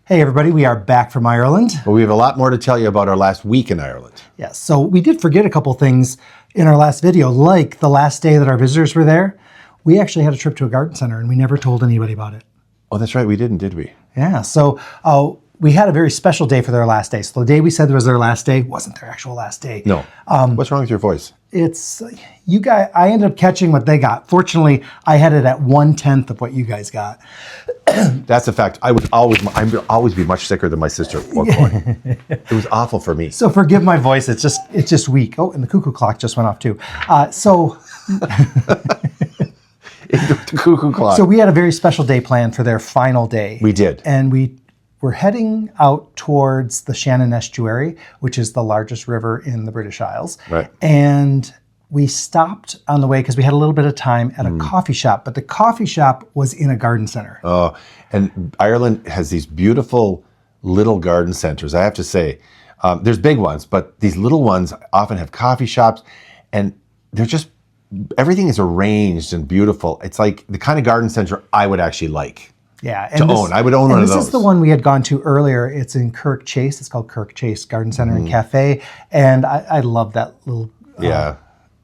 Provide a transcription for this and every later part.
Hey everybody, we are back from Ireland. But we have a lot more to tell you about our last week in Ireland. Yes, so we did forget a couple things in our last video, like the last day that our visitors were there. We actually had a trip to a garden center and we never told anybody about it. Oh, that's right, we didn't, did we? Yeah, so we had a very special day for their last day. So the day we said was their last day wasn't their actual last day. No. What's wrong with your voice? It's, you guys, I ended up catching what they got. Fortunately, I had it at 1/10 of what you guys got. That's a fact. I would always be much sicker than my sister at one point. It was awful for me. So forgive my voice, it's just weak. Oh, and the cuckoo clock just went off too. The cuckoo clock. So we had a very special day planned for their final day. We did. And we were heading out towards the Shannon Estuary, which is the largest river in the British Isles. Right. And we stopped on the way because we had a little bit of time at a coffee shop, but the coffee shop was in a garden center. Oh, and Ireland has these beautiful little garden centers, I have to say. There's big ones, but these little ones often have coffee shops, and they're just, everything is arranged and beautiful. It's like the kind of garden center I would actually like. Yeah, and own. I would own one of those. This is the one we had gone to earlier. It's in Kirk Chase. It's called Kirk Chase Garden Center and Cafe. And I love that little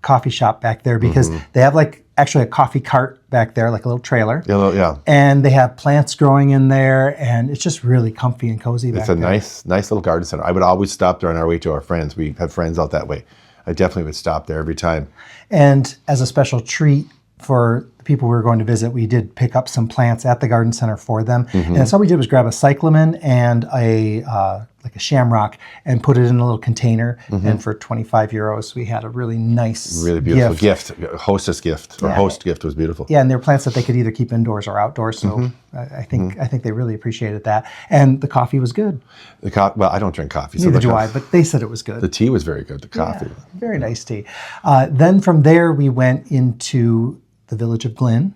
coffee shop back there because they have actually a coffee cart back there, like a little trailer. Yeah. And they have plants growing in there, and it's just really comfy and cozy back there. It's a nice little garden center. I would always stop there on our way to our friends. We have friends out that way. I definitely would stop there every time. And as a special treat for the people we were going to visit, we did pick up some plants at the garden center for them. And so all we did was grab a cyclamen and a shamrock and put it in a little container. And for 25 euros, we had a really nice, really beautiful gift. Hostess gift, or host gift was beautiful. Yeah, and they're plants that they could either keep indoors or outdoors. So I think they really appreciated that. And the coffee was good. Well, I don't drink coffee. Neither do I, but they said it was good. The tea was very good, the coffee. Yeah, very nice tea. Then from there, we went into the village of Glin.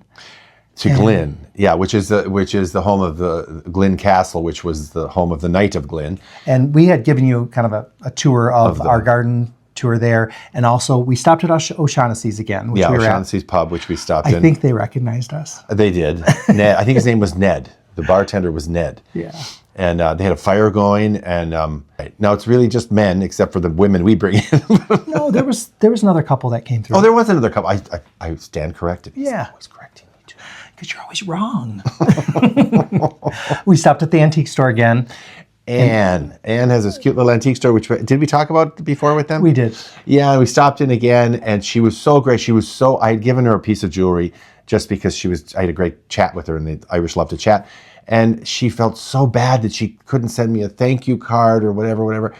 To Glin, yeah, which is the home of the Glin Castle, which was the home of the Knight of Glin. And we had given you kind of a tour of our garden tour there, and also we stopped at O'Shaughnessy's again. Which we were O'Shaughnessy's pub, which we stopped in. I think they recognized us. They did. Ned, I think his name was Ned. The bartender was Ned. Yeah. And they had a fire going, and now it's really just men, except for the women we bring in. No, there was another couple that came through. Oh, there was another couple. I stand corrected. Yeah. Always correcting me too, because you're always wrong. We stopped at the antique store again. Anne has this cute little antique store, which, did we talk about before with them? We did. Yeah, we stopped in again, and she was so great. I had given her a piece of jewelry just because I had a great chat with her, and the Irish love to chat. And she felt so bad that she couldn't send me a thank you card or whatever.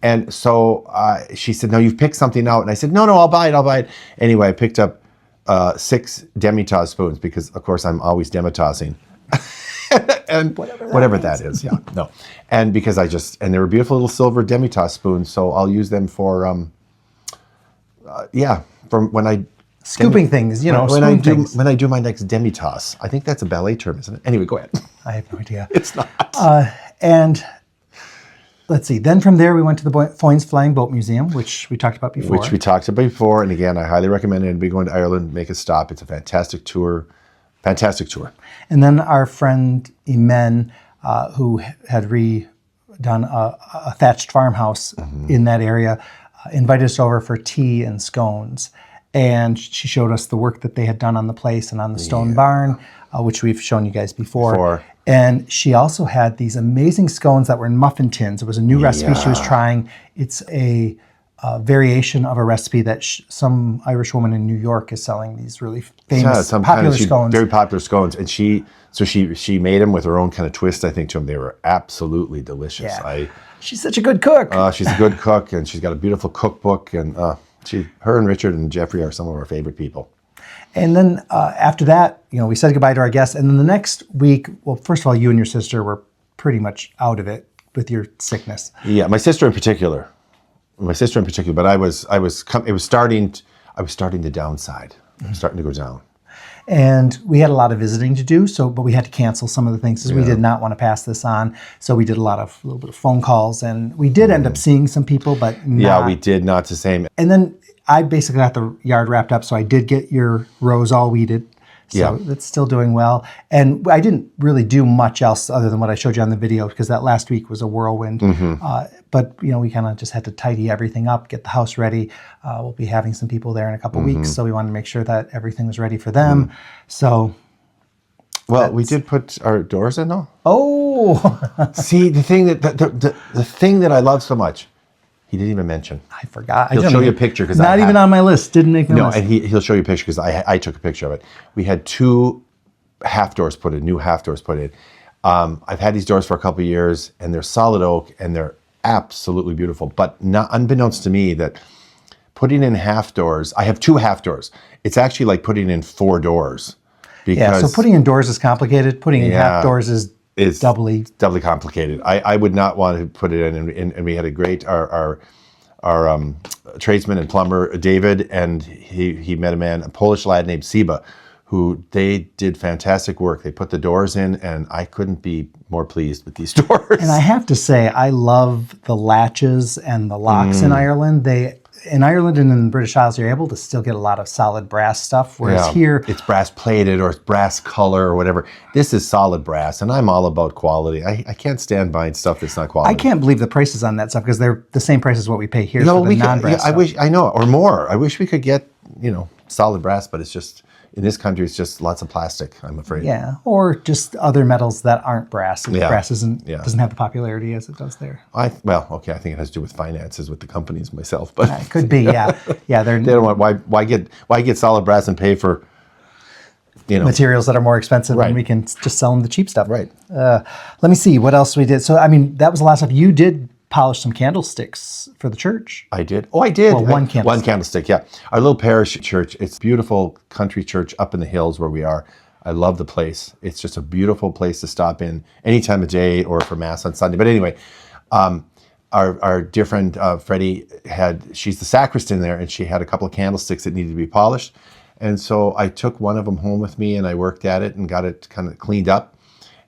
And so she said, no, you've picked something out. And I said, no, I'll buy it. Anyway, I picked up 6 demi-tasse spoons because, of course, I'm always demi-tassing. And whatever that is, yeah, no. And because and they were beautiful little silver demi-tasse spoons, so I'll use them for, from when I... Scooping things, when I do my next demi-tasse. I think that's a ballet term, isn't it? Anyway, go ahead. I have no idea. It's not. And let's see. Then from there, we went to the Foynes Flying Boat Museum, which we talked about before. And again, I highly recommend it. Going to Ireland, make a stop. It's a fantastic tour. And then our friend Imen, who had redone a thatched farmhouse in that area, invited us over for tea and scones. And she showed us the work that they had done on the place and on the stone barn, which we've shown you guys before. And she also had these amazing scones that were in muffin tins. It was a new recipe she was trying. It's a variation of a recipe that some Irish woman in New York is selling, these really famous, popular scones. Very popular scones. And she made them with her own kind of twist, I think, to them. They were absolutely delicious. Yeah. She's such a good cook. She's a good cook, and she's got a beautiful cookbook. And her and Richard and Jeffrey are some of our favorite people. And then after that, we said goodbye to our guests. And then the next week, well, first of all, you and your sister were pretty much out of it with your sickness. Yeah, my sister in particular. But I was starting to downside. I was starting to go down. And we had a lot of visiting to do, but we had to cancel some of the things because we did not want to pass this on. So we did a little bit of phone calls, and we did end up seeing some people, but not. Yeah, we did, not the same. And then I basically got the yard wrapped up, so I did get your rows all weeded. So it's still doing well. And I didn't really do much else other than what I showed you on the video, because that last week was a whirlwind. But, you know, we kind of just had to tidy everything up, get the house ready. We'll be having some people there in a couple weeks, so we wanted to make sure that everything was ready for them. So... Well, we did put our doors in, though. Oh! See, the thing that I love so much, he didn't even mention. I forgot. He'll show you a picture. Cause not even on my list. Didn't make my list. No, and he'll show you a picture because I took a picture of it. We had 2 half doors put in, new half doors put in. I've had these doors for a couple of years, and they're solid oak, and they're absolutely beautiful. But not unbeknownst to me that putting in half doors, I have 2 half doors. It's actually like putting in 4 doors. So putting in doors is complicated. Putting in half doors is doubly complicated. I would not want to put it in, and we had a great our tradesman and plumber David, and he met a Polish lad named Siba, who they did fantastic work. They put the doors in, and I couldn't be more pleased with these doors. And I have to say, I love the latches and the locks in Ireland. In Ireland and in the British Isles, you're able to still get a lot of solid brass stuff, whereas here... It's brass plated or it's brass color or whatever. This is solid brass, and I'm all about quality. I can't stand buying stuff that's not quality. I can't believe the prices on that stuff, because they're the same price as what we pay here for the non-brass stuff. I know, or more. I wish we could get, solid brass, but it's just... In this country, it's just lots of plastic, I'm afraid. Yeah, or just other metals that aren't brass. Brass doesn't have the popularity as it does there. I think it has to do with finances with the companies myself, but it could be, yeah. They don't want why get solid brass and pay for materials that are more expensive, when we can just sell them the cheap stuff. Right. Let me see what else we did. So, I mean, that was a lot of stuff. You did polish some candlesticks for the church. I did. Oh, I did. Well, one candlestick. One candlestick, yeah. Our little parish church. It's a beautiful country church up in the hills where we are. I love the place. It's just a beautiful place to stop in any time of day or for Mass on Sunday. But anyway, our dear friend Freddie she's the sacristan there, and she had a couple of candlesticks that needed to be polished. And so I took one of them home with me, and I worked at it and got it kind of cleaned up.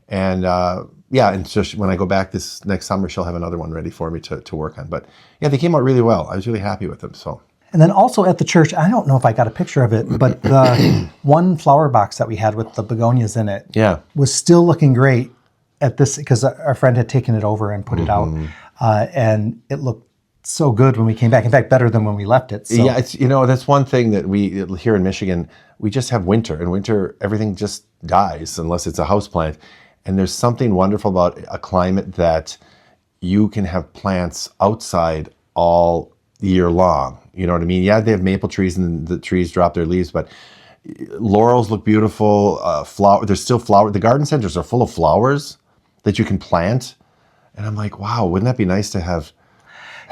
And and so when I go back this next summer, she'll have another one ready for me to work on. But yeah, they came out really well. I was really happy with them. So. And then also at the church, I don't know if I got a picture of it, but the one flower box that we had with the begonias in it was still looking great at this, because our friend had taken it over and put it out. And it looked so good when we came back. In fact, better than when we left it. So. Yeah, it's that's one thing that we here in Michigan, we just have winter. And winter, everything just dies unless it's a houseplant. And there's something wonderful about a climate that you can have plants outside all year long. You know what I mean? Yeah, they have maple trees and the trees drop their leaves, but laurels look beautiful. There's still flower. The garden centers are full of flowers that you can plant. And I'm like, wow, wouldn't that be nice to have?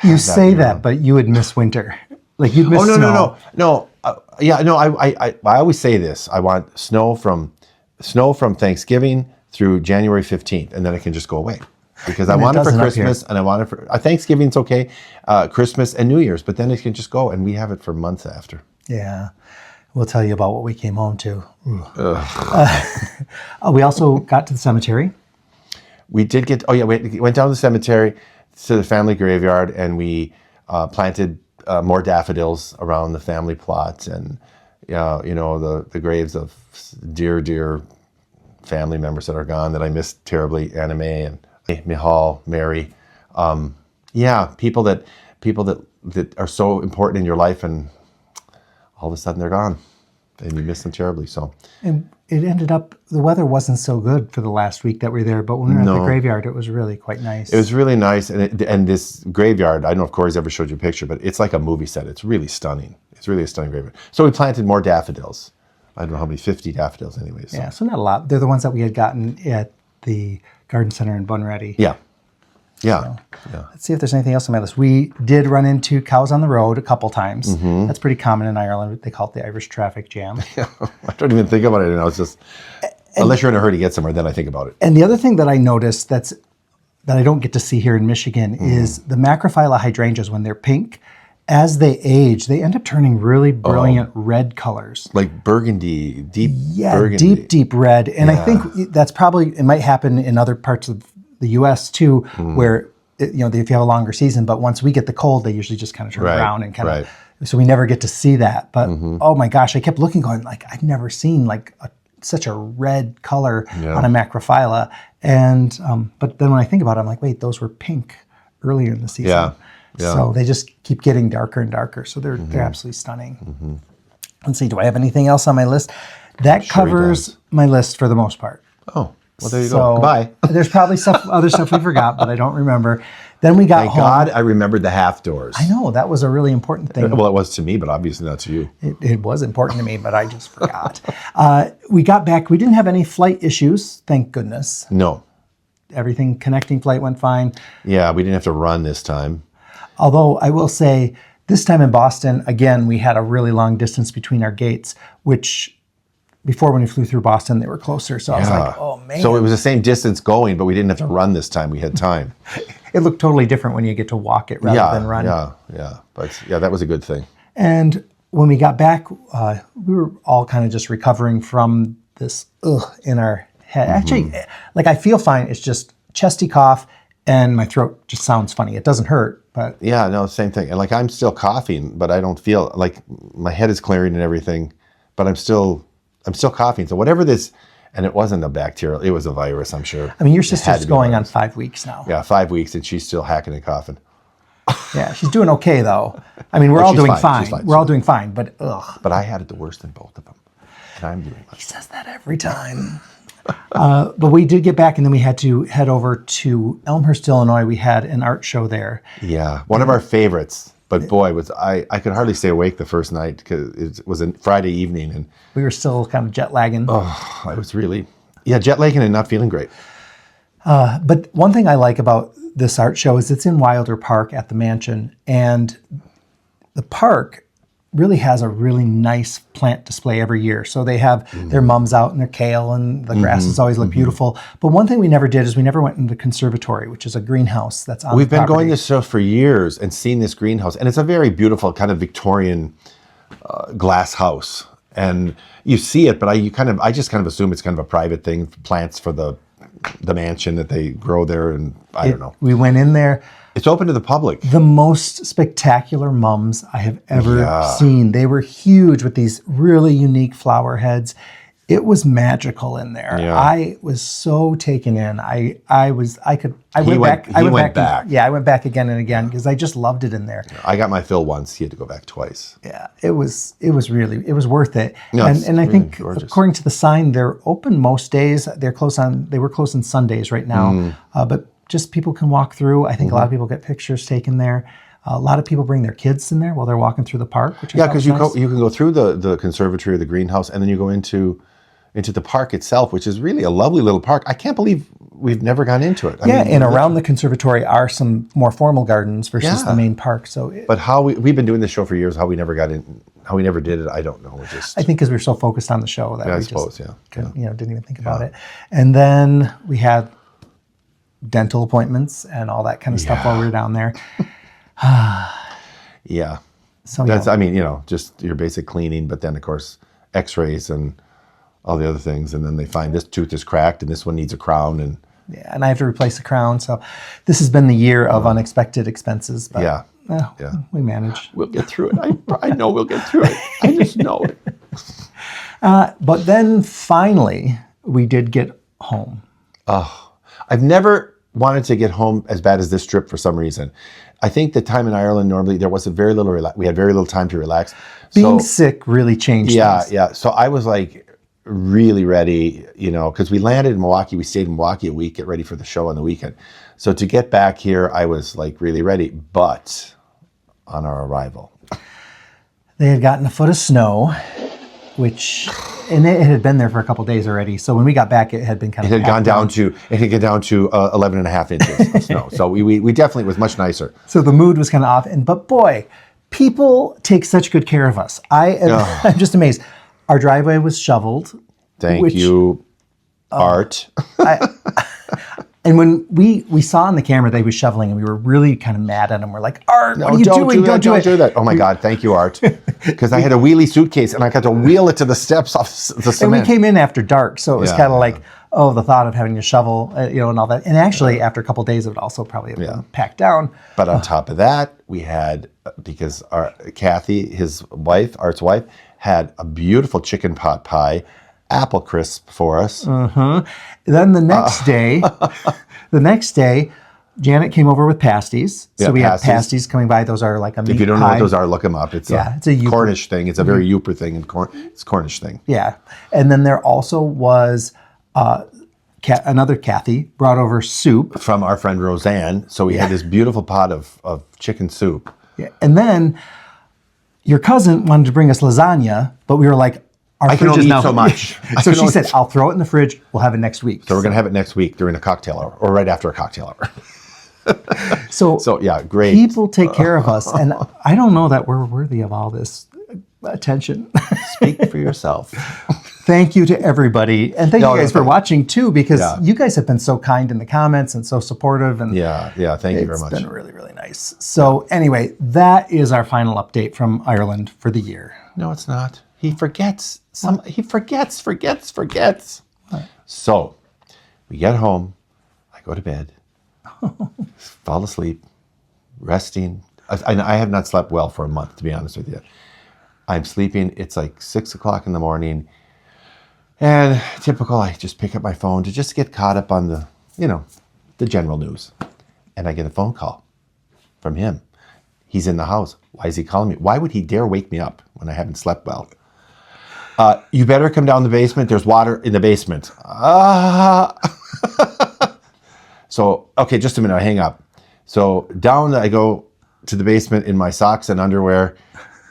You say that, but you would miss winter. Like you'd miss snow. No. I always say this. I want snow from Thanksgiving through January 15th, and then it can just go away. Because I want it for Christmas, and I want it for Thanksgiving's okay, Christmas and New Year's, but then it can just go, and we have it for months after. Yeah. We'll tell you about what we came home to. We also got to the cemetery. We did we went down to the cemetery, to the family graveyard, and we planted more daffodils around the family plot, and the graves of dear family members that are gone that I miss terribly, Anna May and Mihal, Mary. People that are so important in your life, and all of a sudden they're gone, and you miss them terribly. So, and it ended up, the weather wasn't so good for the last week that we were there, but when we were at the graveyard, it was really quite nice. It was really nice, and this graveyard, I don't know if Corey's ever showed you a picture, but it's like a movie set. It's really stunning. It's really a stunning graveyard. So we planted more daffodils. I don't know how many, 50 daffodils anyways. So. Yeah, so not a lot. They're the ones that we had gotten at the garden center in Bunratty. Yeah. Let's see if there's anything else on my list. We did run into cows on the road a couple times. That's pretty common in Ireland. They call it the Irish traffic jam. I don't even think about it. It's just, unless you're in a hurry to get somewhere, then I think about it. And the other thing that I noticed that I don't get to see here in Michigan is the macrophylla hydrangeas, when they're pink, as they age, they end up turning really brilliant red colors. Like burgundy, deep burgundy. Deep red. And I think that's probably, it might happen in other parts of the U.S. too, where, if you have a longer season, but once we get the cold, they usually just kind of turn around and kind of, so we never get to see that. But oh my gosh, I kept looking going, like, I've never seen like a such a red color on a macrophylla. And but then when I think about it, I'm like, wait, those were pink earlier in the season. Yeah. So they just keep getting darker and darker. So they're absolutely stunning. Let's see, do I have anything else on my list? That covers my list for the most part. Oh, well, there you go. Goodbye. There's probably other stuff we forgot, but I don't remember. Then we got home. Thank God I remembered the half doors. I know, that was a really important thing. Well, it was to me, but obviously not to you. It was important to me, but I just forgot. We got back. We didn't have any flight issues, thank goodness. No. Everything, connecting flight went fine. Yeah, we didn't have to run this time. Although I will say, this time in Boston, again, we had a really long distance between our gates, which before when we flew through Boston, they were closer. So I was like, oh, man. So it was the same distance going, but we didn't have to run this time. We had time. It looked totally different when you get to walk it rather than run. Yeah. But yeah, that was a good thing. And when we got back, we were all kind of just recovering from this in our head. Actually, like I feel fine. It's just chesty cough and my throat just sounds funny. It doesn't hurt, but... Yeah, no, same thing. And like I'm still coughing, but I don't feel like my head is clearing and everything, but I'm still coughing. So whatever this, and it wasn't a bacterial, it was a virus, I'm sure. I mean, your sister's going on 5 weeks now. Yeah, 5 weeks, and she's still hacking and coughing. Yeah, she's doing okay, though. I mean, we're all doing fine. We're all doing fine, but ugh. But I had it the worst in both of them. And I'm doing He says that every time. But we did get back, and then we had to head over to Elmhurst, Illinois. We had an art show there. Yeah, one of our favorites. But boy, I could hardly stay awake the first night because it was a Friday evening. And we were still kind of jet lagging. Oh, I was really, jet lagging and not feeling great. But one thing I like about this art show is it's in Wilder Park at the mansion. And the park really has a really nice plant display every year. So they have their mums out and their kale, and the grasses always look beautiful. But one thing we never did is we never went into the conservatory, which is a greenhouse that's on the property. We've been going to this show for years and seen this greenhouse. And it's a very beautiful kind of Victorian glass house. And you see it, but I just kind of assume it's kind of a private thing, plants for the mansion that they grow there. And I don't know. We went in there. It's open to the public. The most spectacular mums I have ever seen. They were huge with these really unique flower heads. It was magical in there. Yeah. I was so taken in. I went back. Yeah, I went back again and again because I just loved it in there. I got my fill once. He had to go back twice. Yeah, it was worth it. No, and I think gorgeous. according to the sign, they're open most days. They were closed on Sundays right now. But just people can walk through. I think a lot of people get pictures taken there. A lot of people bring their kids in there while they're walking through the park. Which because you can go through the conservatory or the greenhouse, and then you go into the park itself, which is really a lovely little park. I can't believe we've never gone into it. And around the conservatory are some more formal gardens versus the main park. But how we've been doing this show for years, how we never got in, how we never did it, I don't know. I think because we were so focused on the show that we suppose, didn't even think about it. And then we had dental appointments and all that kind of stuff while we were down there. Yeah. So that's, just your basic cleaning, but then of course, x-rays and all the other things. And then they find this tooth is cracked and this one needs a crown. And I have to replace the crown. So this has been the year of unexpected expenses. But we manage. We'll get through it. I know we'll get through it. I just know it. But then finally, we did get home. Oh, I've never wanted to get home as bad as this trip for some reason. I think the time in Ireland, normally there was we had very little time to relax. Being sick really changed things. Yeah. So I was like really ready, because we landed in Milwaukee. We stayed in Milwaukee a week, get ready for the show on the weekend. So to get back here, I was like really ready. But on our arrival, they had gotten a foot of snow, and it had been there for a couple of days already. So when we got back, it had been kind of. It had gone down to 11 and a half inches of snow. So we definitely, it was much nicer. So the mood was kind of off. But boy, people take such good care of us. I'm just amazed. Our driveway was shoveled. Thank you, Art. And when we saw on the camera they was shoveling, and we were really kind of mad at him. We're like, Art, what are you doing? Don't do that. Oh my God, thank you, Art. Because I had a wheelie suitcase and I got to wheel it to the steps off the cement. And we came in after dark, so it was kind of like, the thought of having to shovel, and all that. And actually, after a couple of days, it would also probably have been packed down. But on top of that, we had, because Kathy, his wife, Art's wife, had a beautiful chicken pot pie, apple crisp for us. Then the next day, Janet came over with pasties. So Yeah, we have pasties. pasties coming by. Those are like a meat If you don't know pie. what those are, look them up. It's it's a a Yooper. Cornish thing. It's a very Yooper thing. It's a Cornish thing. Yeah. And then there also was another Kathy brought over soup. From our friend Roseanne. So we had this beautiful pot of chicken soup. Yeah. And then your cousin wanted to bring us lasagna, but we were like, our I can fridge only is eat now so much. So she said, I'll throw it in the fridge. We'll have it next week. So we're going to have it next week during a cocktail hour or right after a cocktail hour. So yeah, great. People take care of us. And I don't know that we're worthy of all this attention. Speak for yourself. Thank you to everybody. And thank you guys for watching too, because Yeah. you guys have been so kind in the comments and so supportive. And Yeah, thank you very much. It's been really, really nice. So anyway, that is our final update from Ireland for the year. No, it's not. He forgets. He forgets. So we get home. I go to bed. Fall asleep. Resting. I have not slept well for a month, to be honest with you. I'm sleeping. It's like 6 o'clock in the morning. And typical, I just pick up my phone to just get caught up on the general news. And I get a phone call from him. He's in the house. Why is he calling me? Why would he dare wake me up when I haven't slept well? You better come down the basement. There's water in the basement. So, okay, just a minute. I hang up. So down I go to the basement in my socks and underwear,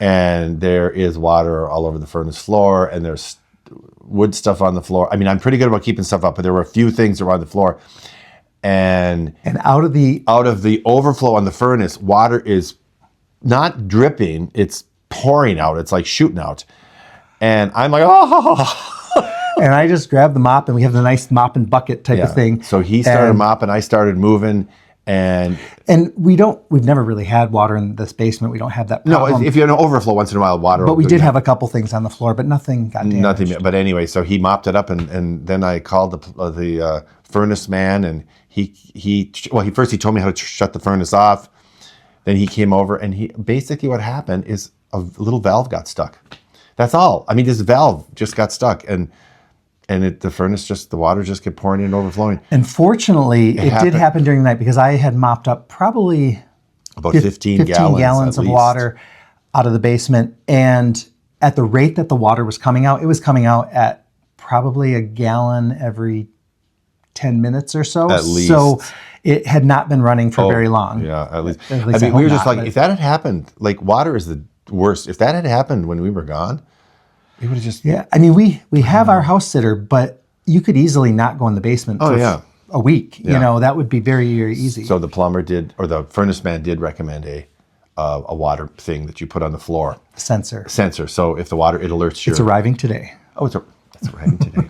and there is water all over the furnace floor, and there's wood stuff on the floor. I mean, I'm pretty good about keeping stuff up, but there were a few things that were on the floor. And out of the overflow on the furnace, water is not dripping, it's pouring out. It's like shooting out. And I'm like, oh. And I just grabbed the mop, and we have the nice mop and bucket type of thing. So he started mopping, I started moving, and we've never really had water in this basement. We don't have that problem. No, if you have an overflow once in a while, water. But we did have a couple things on the floor, but nothing got damaged. Nothing. But anyway, so he mopped it up, and then I called the furnace man, and he first told me how to shut the furnace off. Then he came over, and he basically what happened is a little valve got stuck. That's all. I mean, this valve just got stuck, and the water just kept pouring in and overflowing. And fortunately, it did happen during the night, because I had mopped up probably about 15 gallons of water out of the basement. And at the rate that the water was coming out, it was coming out at probably a gallon every 10 minutes or so. At least. So it had not been running for very long. Yeah, at least. At least I mean, we were just not, like, if that had happened, like water is the worst. If that had happened when we were gone, it would have just... Yeah, I mean, we have our house sitter, but you could easily not go in the basement for a week. Yeah. You know, that would be very, very easy. So the plumber did, or the furnace man did recommend a water thing that you put on the floor. Sensor. So if the water, it alerts you. It's arriving today. Oh, it's arriving today.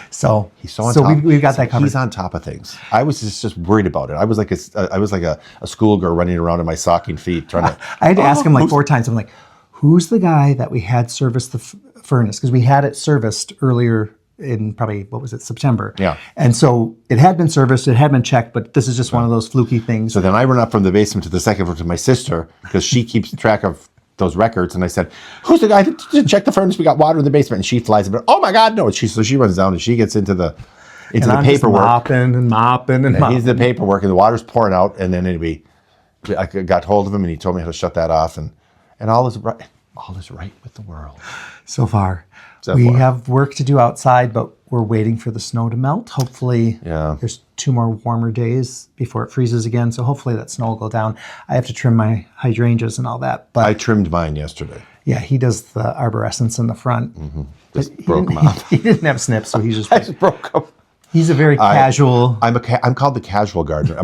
So he's so on top. We've got that covered. He's on top of things. I was just worried about it. I was like a schoolgirl running around in my stocking feet trying to. I had to ask him like 4 times. I'm like, who's the guy that we had service the furnace? Because we had it serviced earlier in probably, September. Yeah. And so it had been serviced, it had been checked, but this is just one of those fluky things. So then I run up from the basement to the second floor to my sister, because she keeps track of those records. And I said, who's the guy that checked the furnace? We got water in the basement. And she flies up. Oh my God, no. So she runs down and she gets into the paperwork. Just mopping. He's the paperwork, and the water's pouring out. And then anyway, I got hold of him, and he told me how to shut that off. And all is right. All is right with the world. So far. We have work to do outside, but we're waiting for the snow to melt. Hopefully there's 2 more warmer days before it freezes again. So hopefully that snow will go down. I have to trim my hydrangeas and all that. But I trimmed mine yesterday. Yeah, he does the arborescence in the front. Mm-hmm. Just broke them off. He didn't have snips, so he's just... I just broke them. He's a very casual... I'm called the casual gardener.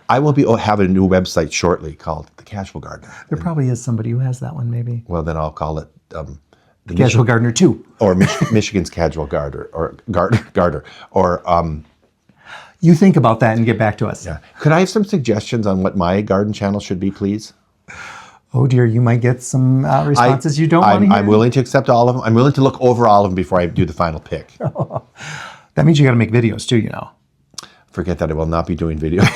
I will be have a new website shortly called the Casual Gardener. There probably is somebody who has that one, maybe. Well, then I'll call it the Casual Gardener 2, or Michigan's Casual Gardener, or Gardener, or. You think about that and get back to us. Yeah. Could I have some suggestions on what my garden channel should be, please? Oh dear, you might get some responses you don't want to hear. I'm willing to accept all of them. I'm willing to look over all of them before I do the final pick. That means you got to make videos too, you know. Forget that. I will not be doing videos.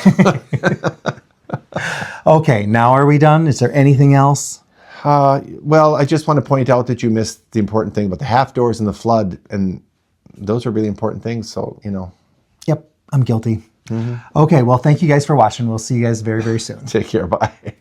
Okay, now are we done? Is there anything else? Well, I just want to point out that you missed the important thing about the half doors and the flood, and those are really important things. So, Yep, I'm guilty. Okay, well, thank you guys for watching. We'll see you guys very, very soon. Take care. Bye.